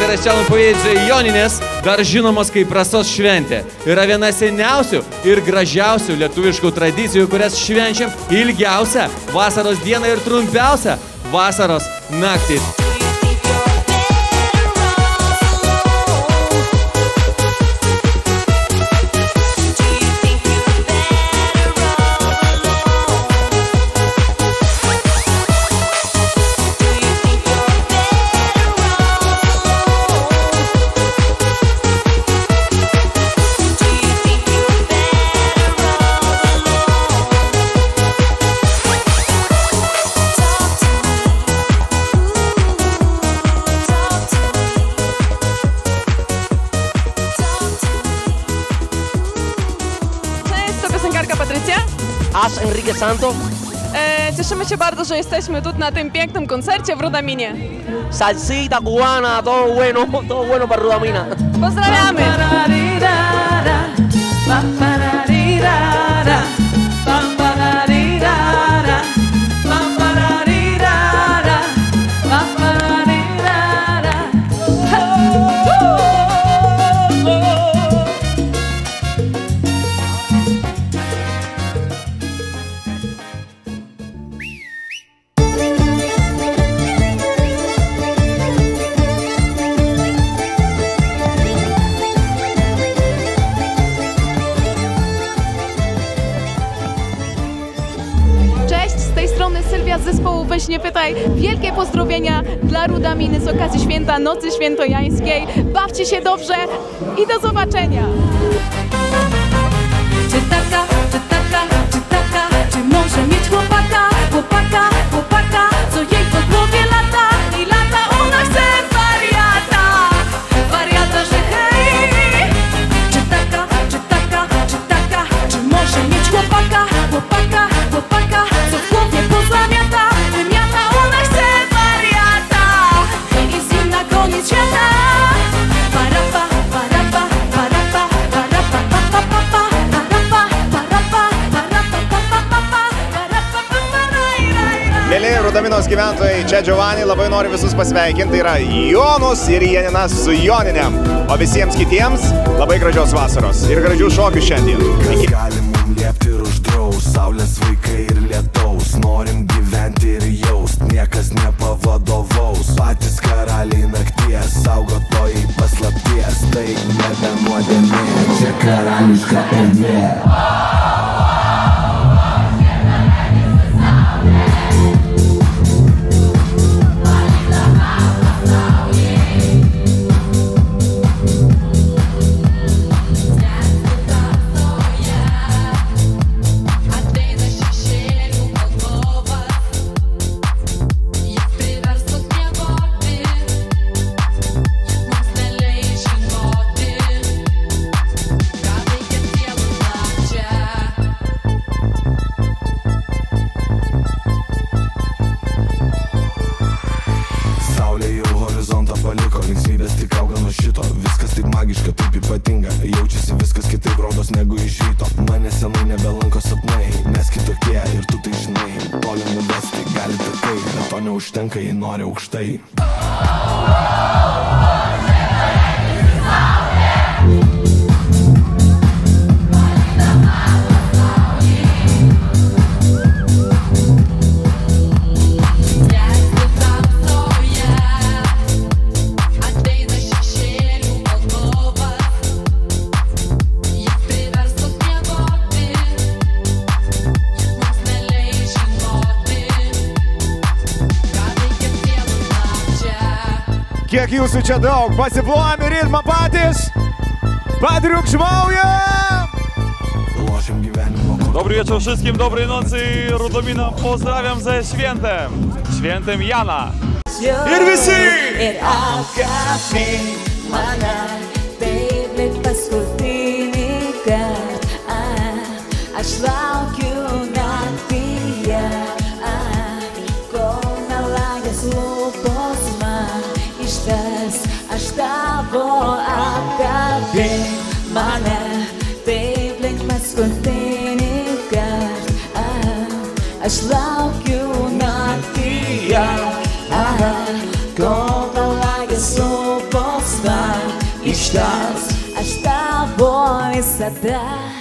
yra šiandien poėdžiai Joninės, dar žinomas kaip Rasos šventė. Yra viena seniausių ir gražiausių lietuviškų tradicijų, kurias švenčiam ilgiausią vasaros dieną ir trumpiausią vasaros naktį. Aż Enrique Santo. Cieszymy się bardzo, że jesteśmy tu na tym pięknym koncercie w Rudaminie. Salsita cubana, todo bueno para Rudamina. Pozdrawiamy! Sylwia z zespołu Weź nie pytaj. Wielkie pozdrowienia dla Rudaminy z okazji święta Nocy Świętojańskiej. Bawcie się dobrze i do zobaczenia! Czy taka, czy może mieć chłopaka, co jej po głowie lata i lata, ona chce wariata, że hej. Czy taka, czy może mieć chłopaka, co w głowie pozamiata, wymiata, ona chce wariata i z nim na koniec świata. Mėly Rudaminos gyventojai, čia Giovanni, labai noriu visus pasveikinti. Tai yra Jonus ir Janinas su Joninėm. O visiems kitiems labai gražios vasaros ir gražių šokių šiandien. Kas gali mum liepti ir uždraus, saulės vaikai ir lietaus. Norim gyventi ir jaust, niekas nepavadovaus. Patys karaliai nakties, saugotojai paslapties. Tai nebe nuodėmė, čia karališka erdvė. Užtenka, jei nori aukštai. Kiek jūsų čia daug, pasiplojam į ritmą patys, padriukšmaujam! Dobry wieczór wszystkim, dobrej nocy, Rudomina, pozdrawiam ze świętem, świętem Jana. Ir visi! Ir apkabink mane, taip lyg paskutinį kartą, aš laukiu naktyje, kol melagės lūpos man ištars, aš tavo apkabink mane, taip lyg paskutinį kartą, aš laukiu naktyje, kol melagės lūpos visada.